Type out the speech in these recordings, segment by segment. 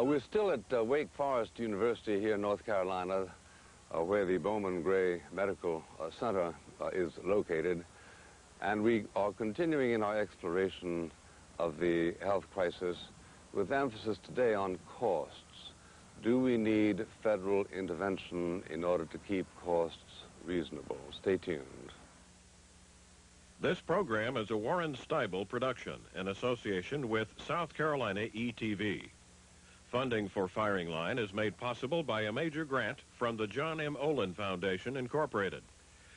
We're still at Wake Forest University here in North Carolina, where the Bowman Gray Medical Center is located. And we are continuing in our exploration of the health crisis with emphasis today on costs. Do we need federal intervention in order to keep costs reasonable? Stay tuned. This program is a Warren Steibel production in association with South Carolina ETV. Funding for Firing Line is made possible by a major grant from the John M. Olin Foundation, Incorporated.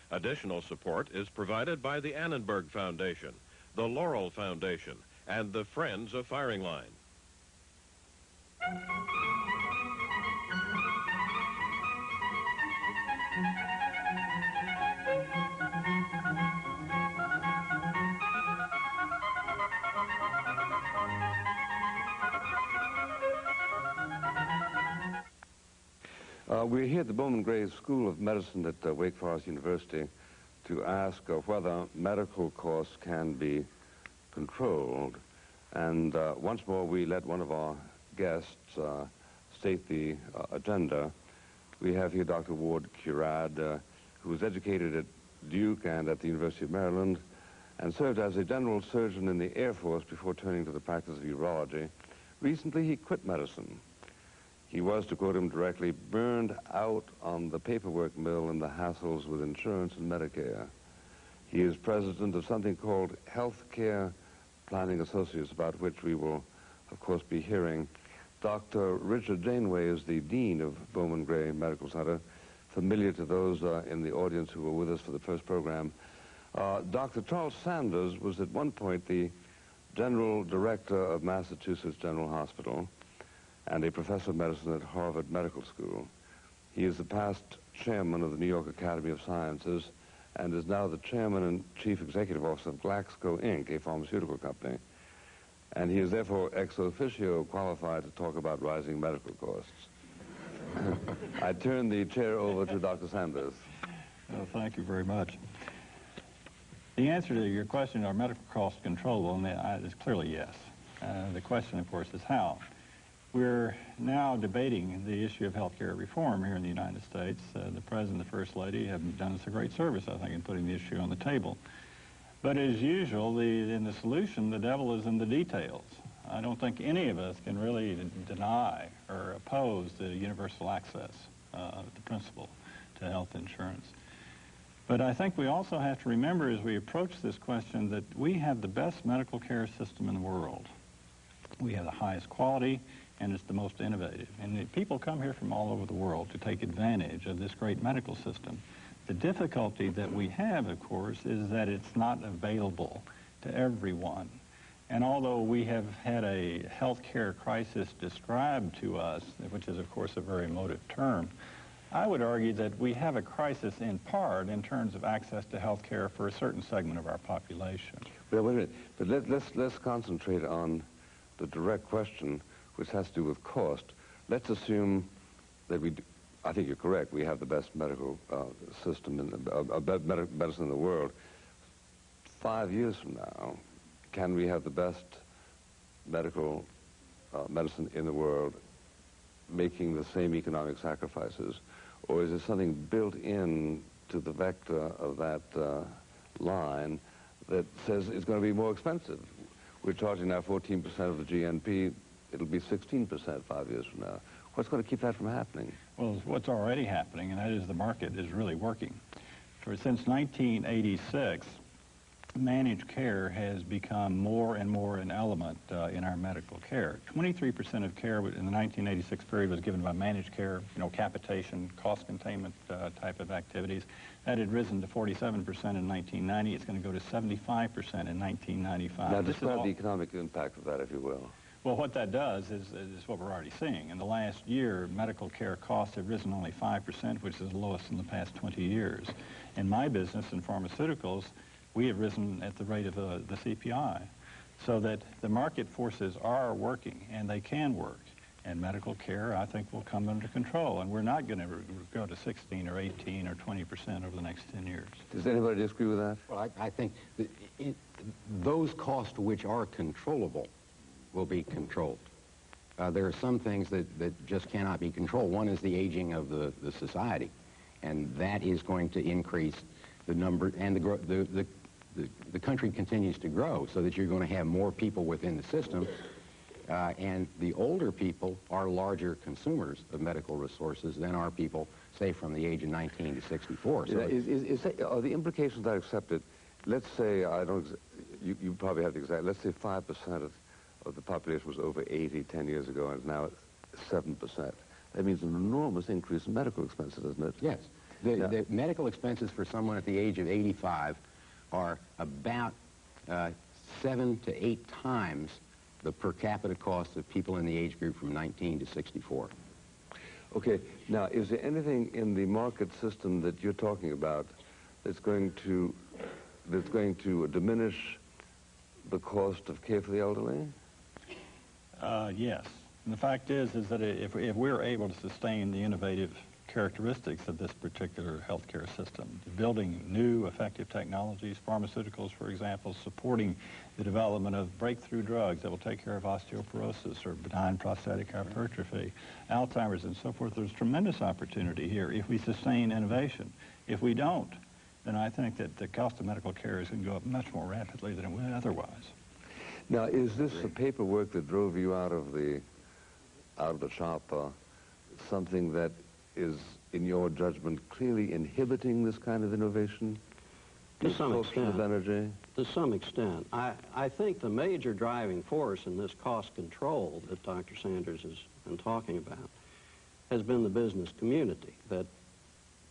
Additional support is provided by the Annenberg Foundation, the Laurel Foundation, and the Friends of Firing Line. We're here at the Bowman Gray School of Medicine at Wake Forest University to ask whether medical costs can be controlled. And once more, we let one of our guests state the agenda. We have here Dr. Ward Curad, who was educated at Duke and at the University of Maryland, and served as a general surgeon in the Air Force before turning to the practice of urology. Recently, he quit medicine. He was, to quote him directly, burned out on the paperwork mill and the hassles with insurance and Medicare. He is president of something called Healthcare Planning Associates, about which we will, of course, be hearing. Dr. Richard Janeway is the dean of Bowman Gray Medical Center, familiar to those in the audience who were with us for the first program. Dr. Charles Sanders was at one point the general director of Massachusetts General Hospital and a professor of medicine at Harvard Medical School. He is the past chairman of the New York Academy of Sciences and is now the chairman and chief executive officer of Glaxo, Inc., a pharmaceutical company. And he is therefore ex officio qualified to talk about rising medical costs. I turn the chair over to Dr. Sanders. Well, thank you very much. The answer to your question, are medical costs controllable, is clearly yes. The question, of course, is how. We're now debating the issue of health care reform here in the United States. The President and the First Lady have done us a great service, I think, in putting the issue on the table. But as usual, in the solution, the devil is in the details. I don't think any of us can really deny or oppose the universal access, the principle to health insurance. But I think we also have to remember as we approach this question that we have the best medical care system in the world. We have the highest quality, and it's the most innovative. And people come here from all over the world to take advantage of this great medical system. The difficulty that we have, of course, is that it's not available to everyone. And although we have had a health care crisis described to us, which is, of course, a very emotive term, I would argue that we have a crisis in part in terms of access to health care for a certain segment of our population. Well, wait a minute. But let's concentrate on the direct question, which has to do with cost. Let's assume that I think you're correct, we have the best medical system, medicine in the world. 5 years from now, can we have the best medical medicine in the world making the same economic sacrifices? Or is there something built in to the vector of that line that says it's going to be more expensive? We're charging now 14% of the GNP. It'll be 16% 5 years from now. What's going to keep that from happening? Well, what's already happening, and that is the market is really working. Since 1986, managed care has become more and more an element in our medical care. 23% of care in the 1986 period was given by managed care, capitation, cost containment type of activities. That had risen to 47% in 1990. It's going to go to 75% in 1995. Now, describe the economic impact of that, if you will. Well, what that does is what we're already seeing. In the last year, medical care costs have risen only 5%, which is the lowest in the past 20 years. In my business, in pharmaceuticals, we have risen at the rate of the CPI, so that the market forces are working, and they can work. And medical care, I think, will come under control. And we're not going to go to 16 or 18 or 20% over the next 10 years. Does anybody disagree with that? Well, I think that those costs which are controllable will be controlled. there are some things that just cannot be controlled. One is the aging of the society, and that is going to increase the number, and the country continues to grow, so that you're going to have more people within the system, and the older people are larger consumers of medical resources than are people, say, from the age of 19 to 64. So are the implications that I accepted, let's say, you probably have the exact, let's say 5% of the population was over 80 10 years ago, and now it's 7%. That means an enormous increase in medical expenses, doesn't it? Yes. The medical expenses for someone at the age of 85 are about 7 to 8 times the per capita cost of people in the age group from 19 to 64. Okay. Now, is there anything in the market system that you're talking about that's going to diminish the cost of care for the elderly? Yes. And the fact is that if we're able to sustain the innovative characteristics of this particular healthcare system, building new effective technologies, pharmaceuticals, for example, supporting the development of breakthrough drugs that will take care of osteoporosis or benign prostatic hypertrophy, Alzheimer's, and so forth, there's tremendous opportunity here if we sustain innovation. If we don't, then I think that the cost of medical care is going to go up much more rapidly than it would otherwise. Now, is this the paperwork that drove you out of the shop something that is, in your judgment, clearly inhibiting this kind of innovation? To some extent. Of energy? To some extent. I think the major driving force in this cost control that Dr. Sanders has been talking about has been the business community that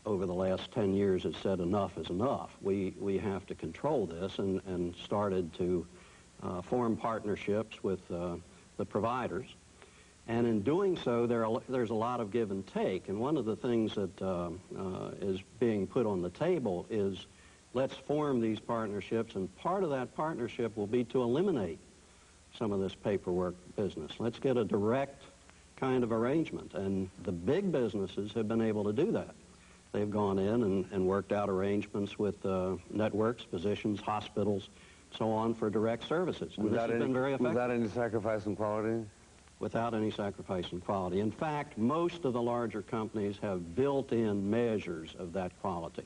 over the last 10 years has said enough is enough. We have to control this, and started to form partnerships with the providers. And in doing so, there's a lot of give and take. And one of the things that is being put on the table is, let's form these partnerships, and part of that partnership will be to eliminate some of this paperwork business. Let's get a direct kind of arrangement. And the big businesses have been able to do that. They've gone in and worked out arrangements with networks, physicians, hospitals, so on, for direct services. And this has been very effective. Without any sacrifice in quality? Without any sacrifice in quality. In fact, most of the larger companies have built-in measures of that quality,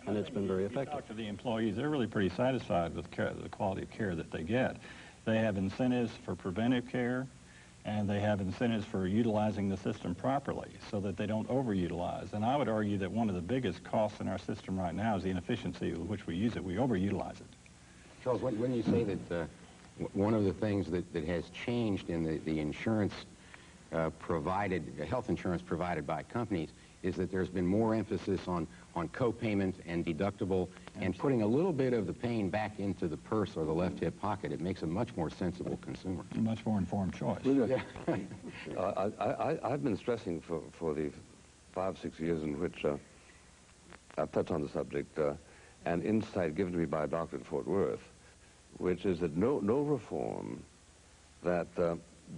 and it's been very effective. If you talk to the employees, they're really pretty satisfied with the quality of care that they get. They have incentives for preventive care, and they have incentives for utilizing the system properly so that they don't overutilize. And I would argue that one of the biggest costs in our system right now is the inefficiency with which we use it. We overutilize it. Charles, when you say that one of the things that has changed in the insurance health insurance provided by companies, is that there's been more emphasis on co-payment and deductible. Absolutely. And putting a little bit of the pain back into the purse or the left hip pocket. It makes a much more sensible consumer. A much more informed choice. Yeah. I've been stressing for the 5-6 years in which I've touched on the subject, an insight given to me by a doctor at Fort Worth, which is that no reform that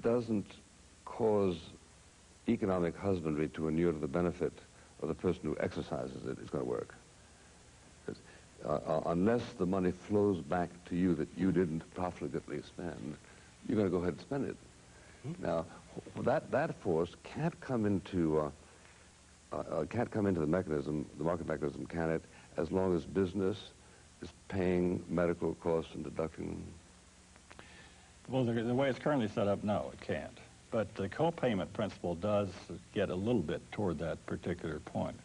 doesn't cause economic husbandry to inure to the benefit of the person who exercises it is going to work. Unless the money flows back to you that you didn't profligately spend, you're going to go ahead and spend it. Now, that force can't come into the mechanism, the market mechanism, can it, as long as business is paying medical costs and deducting them? Well, the way it's currently set up, no, it can't. But the co-payment principle does get a little bit toward that particular point.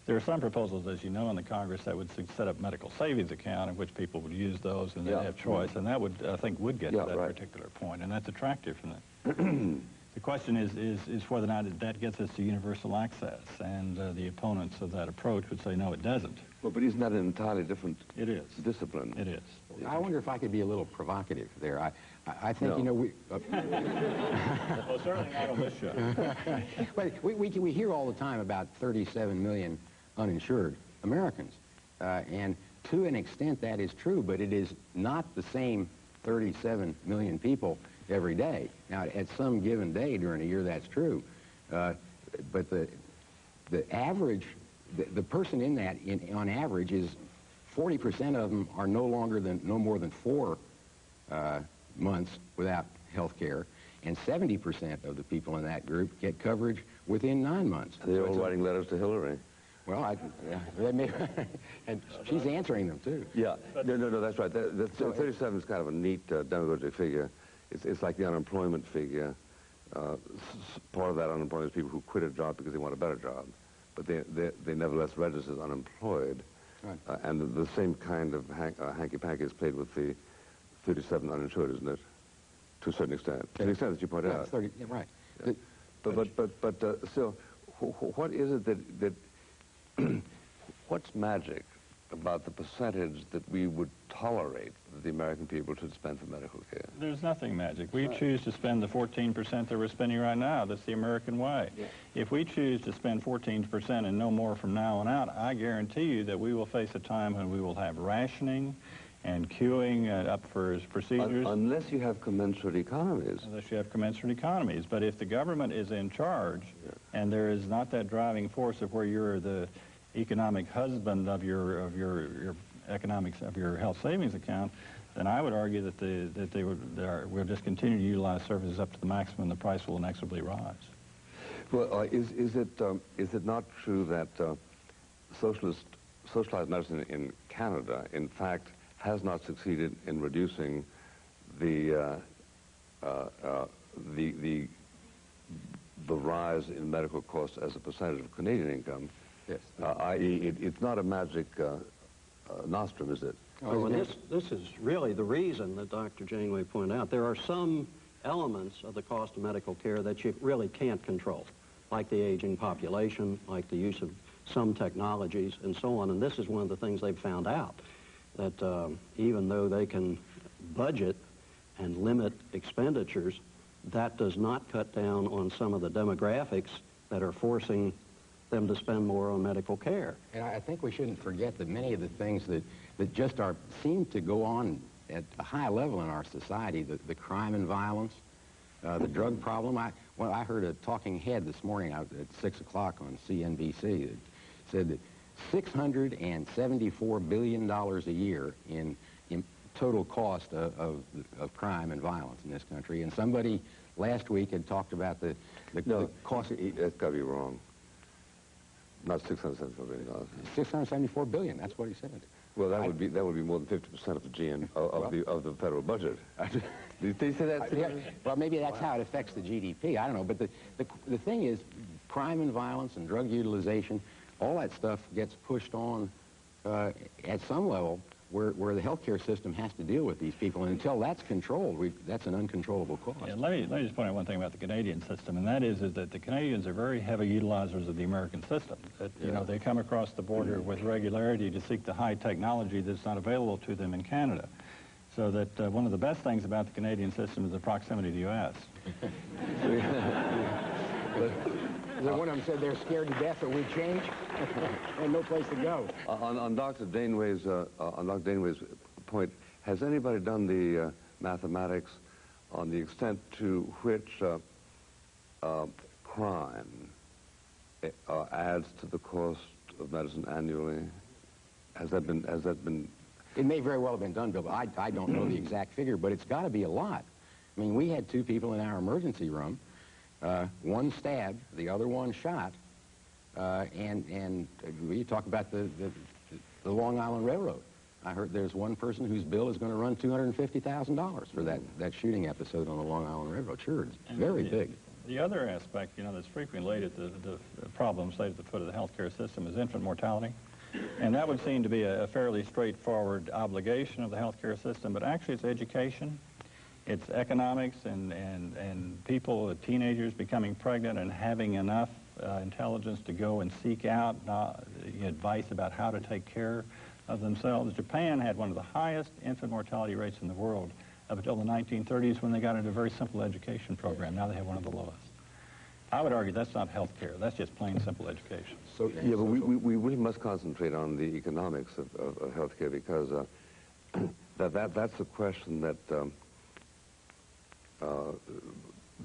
There are some proposals, as you know, in the Congress that would set up medical savings account in which people would use those and they'd have choice, and that would, I think, would get to that particular point, and that's attractive from that. The question is whether or not that gets us to universal access, and the opponents of that approach would say, no, it doesn't. Well, but isn't that an entirely different discipline? It is. I wonder if I could be a little provocative there. I think, you know, we... Well, certainly not on this show. But we hear all the time about 37 million uninsured Americans. And to an extent that is true, but it is not the same 37 million people every day. Now, at some given day during a year, that's true. But the average, the person in that, on average, is 40% of them are no more than 4 months without health care, and 70% of the people in that group get coverage within 9 months. They're all writing letters to Hillary. Well, and she's answering them, too. Yeah, no, that's right. 37 is kind of a neat demagogic figure. It's like the unemployment figure. Part of that unemployment is people who quit a job because they want a better job, but they nevertheless register as unemployed. Right. And the same kind of hanky-panky is played with the 37 uninsured, isn't it? To a certain extent. To the extent that you point out. 30, yeah, right. Yeah. But still, what is it that what's magic about the percentage that we would tolerate that the American people should spend for medical care? There's nothing magic. We choose to spend the 14% that we're spending right now. That's the American way. Yeah. If we choose to spend 14% and no more from now on out, I guarantee you that we will face a time when we will have rationing and queuing up for procedures. Unless you have commensurate economies. Unless you have commensurate economies. But if the government is in charge, yeah, and there is not that driving force of where you're the economic husband of your economics of your health savings account, then I would argue that they will just continue to utilize services up to the maximum. The price will inexorably rise. Well, is it not true that socialized medicine in Canada, in fact, has not succeeded in reducing the rise in medical costs as a percentage of Canadian income? Yes. I.e., it's not a magic nostrum, is it? Oh, and this is really the reason that Dr. Janeway pointed out. There are some elements of the cost of medical care that you really can't control, like the aging population, like the use of some technologies, and so on. And this is one of the things they've found out, that even though they can budget and limit expenditures, that does not cut down on some of the demographics that are forcing them to spend more on medical care. And I think we shouldn't forget that many of the things that just seem to go on at a high level in our society, the crime and violence, the drug problem. I heard a talking head this morning at 6 o'clock on CNBC that said that $674 billion a year in total cost of crime and violence in this country. And somebody last week had talked about the cost. That's got to be wrong. Not $674 billion. $674 billion. That's what he said. Well, that would be more than 50% of the GN of the federal budget. Did they say that? Yeah, well, maybe that's how it affects the GDP. I don't know. But the thing is, crime and violence and drug utilization, all that stuff gets pushed on at some level where the healthcare system has to deal with these people. And until that's controlled, that's an uncontrollable cost. Yeah, let me just point out one thing about the Canadian system, and that is that the Canadians are very heavy utilizers of the American system. That, you know, they come across the border with regularity to seek the high technology that's not available to them in Canada. So that one of the best things about the Canadian system is the proximity to the U.S. One of them said they're scared to death that we change and no place to go. On Dr. Daneway's point, has anybody done the mathematics on the extent to which crime adds to the cost of medicine annually? Has that been? It may very well have been done, Bill, but I don't know the exact figure, but it's got to be a lot. I mean, we had 2 people in our emergency room. One stabbed, the other one shot, and we talk about the Long Island Railroad. I heard there's one person whose bill is going to run $250,000 for that shooting episode on the Long Island Railroad. Sure, it's very big. The other aspect, you know, that's frequently laid at the problems laid at the foot of the healthcare system is infant mortality. And that would seem to be a fairly straightforward obligation of the healthcare system, but actually it's education. It's economics and people, teenagers becoming pregnant and having enough intelligence to go and seek out advice about how to take care of themselves. Japan had one of the highest infant mortality rates in the world up until the 1930s when they got into a very simple education program. Now they have one of the lowest. I would argue that's not health care. That's just plain simple education. So, yeah, but we really must concentrate on the economics of health care because that's a question that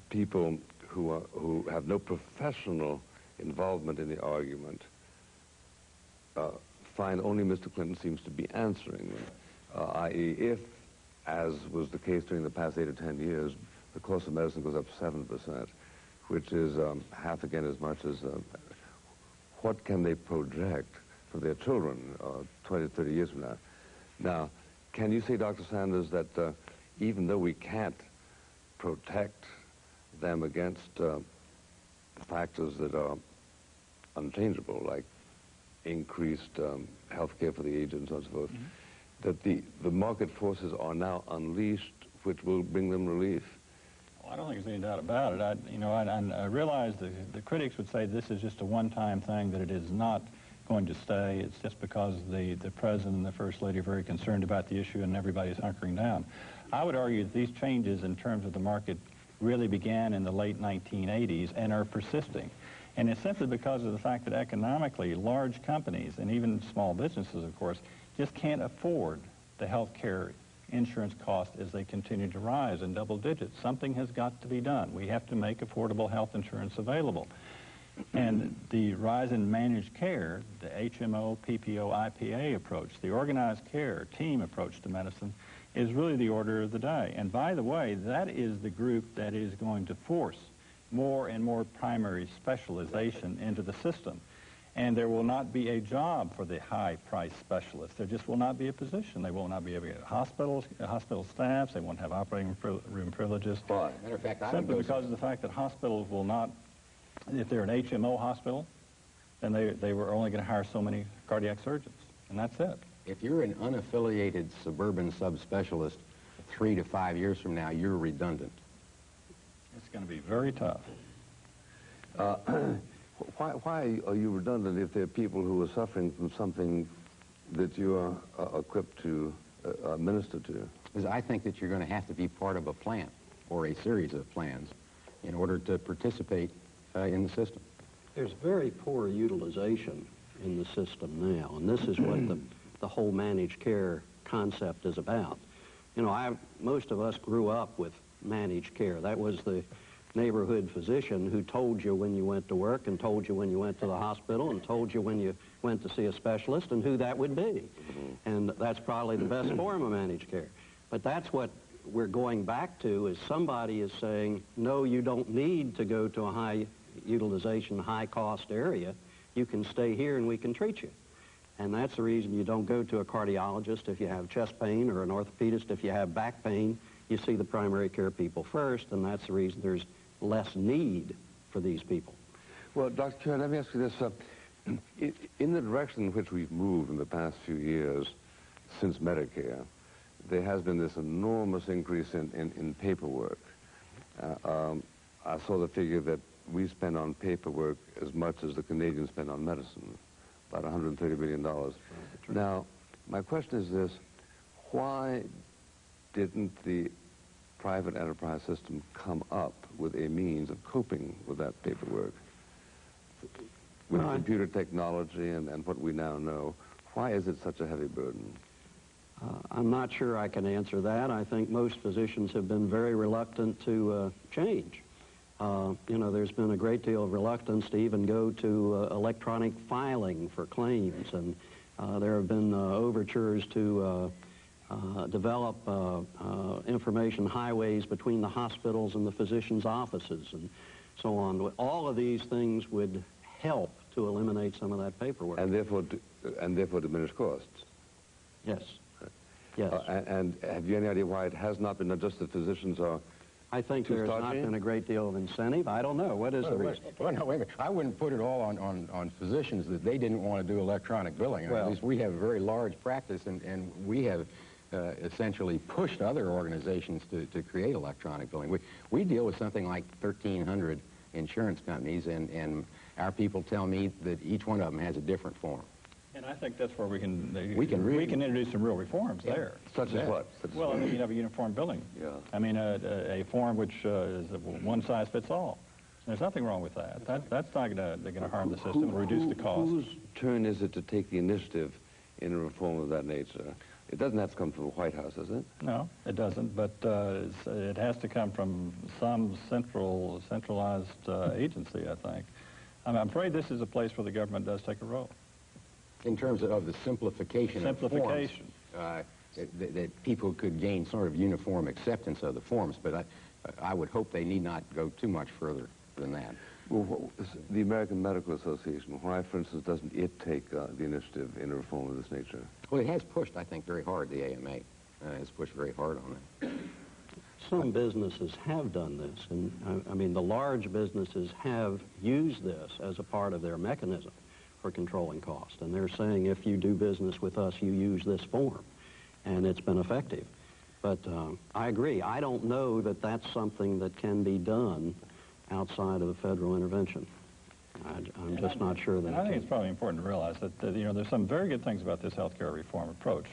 people who have no professional involvement in the argument find only Mr. Clinton seems to be answering them, i.e., if, as was the case during the past 8 or 10 years, the cost of medicine goes up 7%, which is half again as much as what can they project for their children 20, 30 years from now? Now, can you say, Dr. Sanders, that even though we can't protect them against factors that are unchangeable, like increased health care for the aged and so on and so forth, that the market forces are now unleashed, which will bring them relief? Well, I don't think there's any doubt about it. I realize the critics would say this is just a one-time thing, that it is not going to stay. It's just because the President and the First Lady are very concerned about the issue and everybody's hunkering down. I would argue that these changes in terms of the market really began in the late 1980s and are persisting. And it's simply because of the fact that economically, large companies, and even small businesses, of course, just can't afford the health care insurance costs as they continue to rise in double digits. Something has got to be done. We have to make affordable health insurance available. And the rise in managed care, the HMO, PPO, IPA approach, the organized care team approach to medicine, is really the order of the day. And by the way, that is the group that is going to force more and more primary specialization into the system. And there will not be a job for the high-priced specialists. There just will not be a position. They will not be able to get hospitals, hospital staffs. They won't have operating room privileges. Why? Matter of fact, simply because of the fact that hospitals will not, if they're an HMO hospital, then they were only going to hire so many cardiac surgeons, and that's it. If you're an unaffiliated suburban subspecialist 3 to 5 years from now, you're redundant. It's going to be very tough. Why are you redundant if there are people who are suffering from something that you are equipped to minister to? Because I think that you're going to have to be part of a plan or a series of plans in order to participate in the system. There's very poor utilization in the system now, and this is what the whole managed care concept is about. You know, most of us grew up with managed care. That was the neighborhood physician who told you when you went to work and told you when you went to the hospital and told you when you went to see a specialist and who that would be. And that's probably the best form of managed care. But that's what we're going back to, is somebody is saying, no, you don't need to go to a high utilization, high cost area. You can stay here and we can treat you. And that's the reason you don't go to a cardiologist if you have chest pain, or an orthopedist if you have back pain. You see the primary care people first, and that's the reason there's less need for these people. Well, Dr. Curran, let me ask you this. In the direction in which we've moved in the past few years since Medicare, there has been this enormous increase in paperwork. I saw the figure that we spend on paperwork as much as the Canadians spend on medicine, about $130 billion. Now, my question is this: why didn't the private enterprise system come up with a means of coping with that paperwork? With computer technology and what we now know, why is it such a heavy burden? I'm not sure I can answer that. I think most physicians have been very reluctant to change. You know, there's been a great deal of reluctance to even go to electronic filing for claims, and there have been overtures to develop information highways between the hospitals and the physicians' offices and so on. All of these things would help to eliminate some of that paperwork. And therefore diminish costs. Yes. Yes. And have you any idea why it has not been, not just that physicians are I think there's not been a great deal of incentive. I don't know. What is the reason? Well, no, wait a minute. I wouldn't put it all on physicians that they didn't want to do electronic billing. Well, at least we have a very large practice, and we have essentially pushed other organizations to create electronic billing. We deal with something like 1,300 insurance companies, and our people tell me that each one of them has a different form. And I think that's where we can introduce some real reforms there. Such as what? Well, I mean, you have a uniform billing. Yeah. I mean, a form which is one size fits all. There's nothing wrong with that. That's not going to harm the system and reduce the cost. Whose turn is it to take the initiative in a reform of that nature? It doesn't have to come from the White House, does it? No, it doesn't. But it has to come from some centralized agency, I think. I'm afraid this is a place where the government does take a role. In terms of the simplification of forms, that people could gain sort of uniform acceptance of the forms. But I would hope they need not go too much further than that. Well, the American Medical Association, why, for instance, doesn't it take the initiative in a reform of this nature? Well, it has pushed, I think, very hard, the AMA. Has pushed very hard on that. Some businesses have done this, and I mean, the large businesses have used this as a part of their mechanism for controlling cost. And they're saying, if you do business with us, you use this form. And it's been effective. But I agree. I don't know that that's something that can be done outside of the federal intervention. I'm just not sure that I think it's probably important to realize that, you know, there's some very good things about this healthcare reform approach.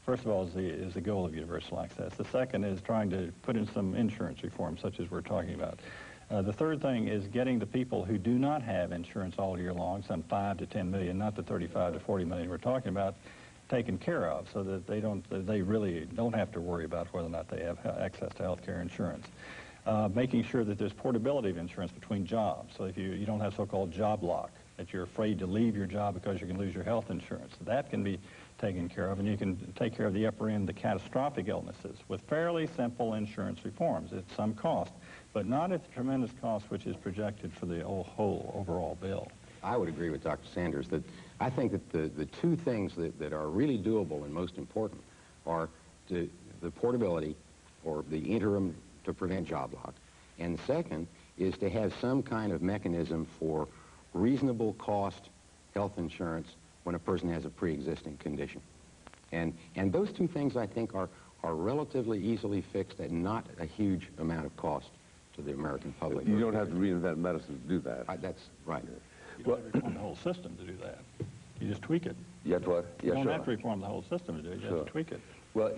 First of all is the goal of universal access. The second is trying to put in some insurance reform, such as we're talking about. The third thing is getting the people who do not have insurance all year long, some 5 to 10 million, not the 35 to 40 million we're talking about, taken care of, so that they really don't have to worry about whether or not they have access to health care insurance. Making sure that there's portability of insurance between jobs, so if you don't have so-called job lock, that you're afraid to leave your job because you can lose your health insurance. That can be taken care of, and you can take care of the upper end, the catastrophic illnesses, with fairly simple insurance reforms at some cost, but not at the tremendous cost which is projected for the whole overall bill. I would agree with Dr. Sanders that I think that the two things that are really doable and most important are the portability, or the interim to prevent job lock, and second is to have some kind of mechanism for reasonable cost health insurance when a person has a pre-existing condition. And those two things, I think, are relatively easily fixed at not a huge amount of cost to the American public. You don't have to reinvent medicine to do that. That's right. You don't have to reform the whole system to do that. You just tweak it. You have to what? You don't have to reform the whole system to do it. You have to tweak it. Well,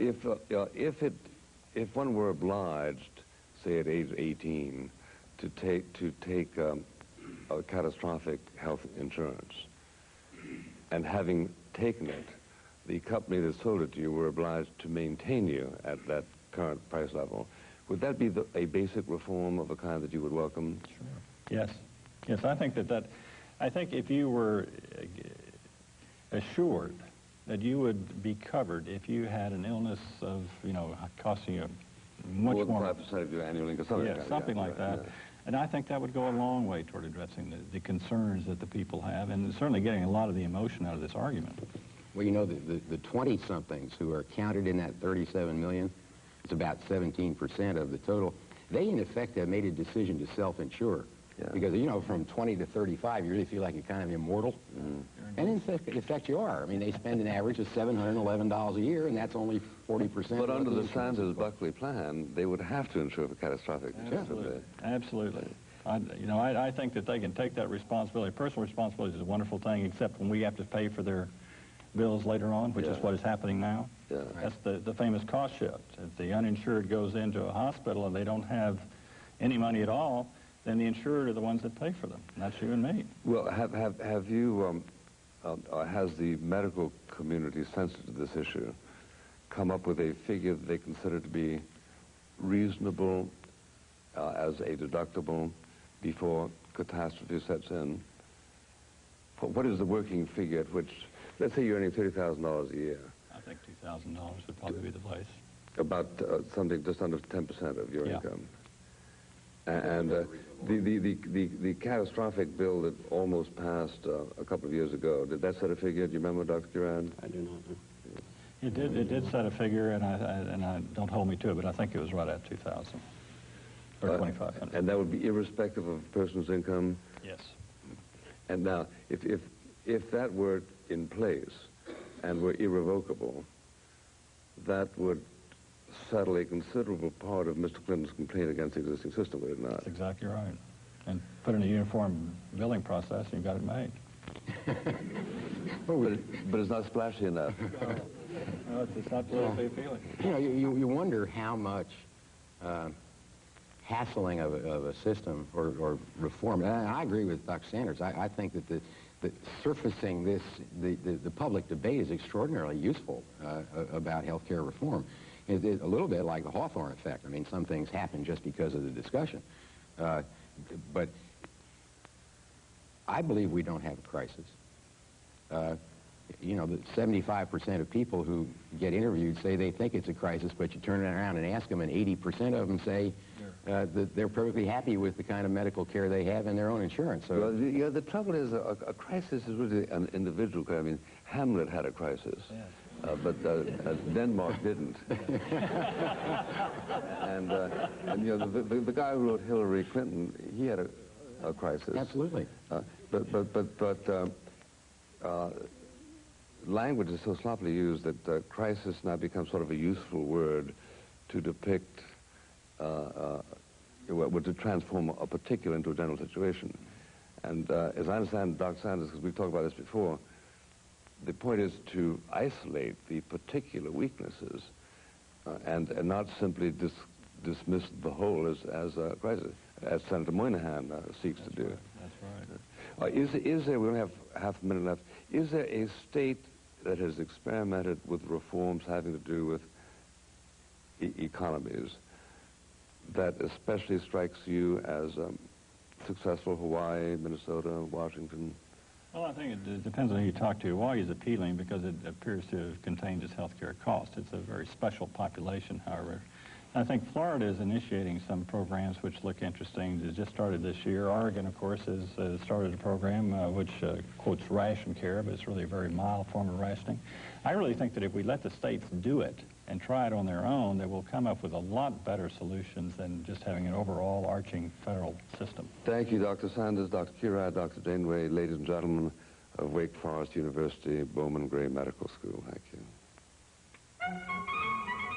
if one were obliged, say at age 18, to take a catastrophic health insurance, and having taken it, the company that sold it to you were obliged to maintain you at that current price level, would that be a basic reform of a kind that you would welcome? Sure. Yes. Yes, I think I think if you were assured that you would be covered if you had an illness of, you know, costing you much more. More than 5% of your annual income. Yeah, something like that. Yeah. And I think that would go a long way toward addressing the concerns that the people have, and certainly getting a lot of the emotion out of this argument. Well, you know, the 20-somethings who are counted in that 37 million, it's about 17% of the total. They, in effect, have made a decision to self-insure. Yeah. Because, you know, from 20 to 35, you really feel like you're kind of immortal. Mm. And in fact, you are. I mean, they spend an average of $711 a year, and that's only 40%. But under the Sanders-Buckley plan, they would have to insure for catastrophic. Absolutely. Absolutely. I think that they can take that responsibility. Personal responsibility is a wonderful thing, except when we have to pay for their bills later on, which is what is happening now. Yeah. That's the famous cost shift. If the uninsured goes into a hospital and they don't have any money at all, then the insured are the ones that pay for them. And that's you and me. Well, have you, has the medical community, sensitive to this issue, come up with a figure that they consider to be reasonable as a deductible before catastrophe sets in? What is the working figure at which, let's say you're earning $30,000 a year? I think $2,000 would probably be the place. About something just under 10% of your income. And the catastrophic bill that almost passed a couple of years ago, did that set a figure? Do you remember, Dr. Durand? I do not know. It did set a figure, and I don't hold me to it, but I think it was right at 2,000 or 2,500. And that would be irrespective of a person's income? Yes. And now, if that were in place and were irrevocable, that would settle a considerable part of Mr. Clinton's complaint against the existing system, would it not? That's exactly right. And put in a uniform billing process, and you got it made. But it's not splashy enough. No, it's not politically appealing. You know, you wonder how much hassling of a system or reform. And I agree with Dr. Sanders. I think that that surfacing the public debate is extraordinarily useful about health care reform. It's a little bit like the Hawthorne effect. I mean, some things happen just because of the discussion. But I believe we don't have a crisis. You know, 75% of people who get interviewed say they think it's a crisis, but you turn it around and ask them, and 80% of them say they're perfectly happy with the kind of medical care they have in their own insurance. So, well, yeah, the trouble is a crisis is really an individual. I mean, Hamlet had a crisis. Yes. But Denmark didn't. and you know, the guy who wrote Hillary Clinton, he had a crisis. absolutely. Language is so sloppily used that crisis now becomes sort of a useful word to depict, to transform a particular into a general situation. And as I understand Dr. Sanders, because we've talked about this before, the point is to isolate the particular weaknesses and not simply dismiss the whole as a crisis, as Senator Moynihan seeks to do. That's right. Is there, we only have half a minute left, is there a state that has experimented with reforms having to do with economies that especially strikes you as successful? Hawaii, Minnesota, Washington? Well, I think it depends on who you talk to. Hawaii is appealing because it appears to have contained its health care cost. It's a very special population, however. I think Florida is initiating some programs which look interesting. It just started this year. Oregon, of course, has started a program which quotes ration care, but it's really a very mild form of rationing. I really think that if we let the states do it and try it on their own, they will come up with a lot better solutions than just having an overall arching federal system. Thank you, Dr. Sanders, Dr. Curad, Dr. Janeway, ladies and gentlemen of Wake Forest University Bowman Gray Medical School. Thank you.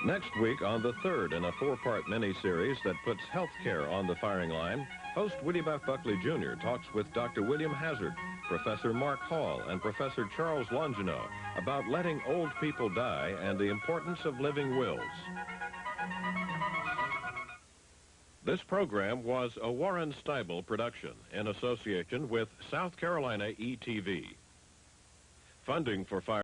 Next week, on the third in a four-part mini-series that puts health care on the firing line, host William F. Buckley Jr. talks with Dr. William Hazard, Professor Mark Hall, and Professor Charles Longino about letting old people die and the importance of living wills. This program was a Warren Steibel production in association with South Carolina ETV. Funding for fire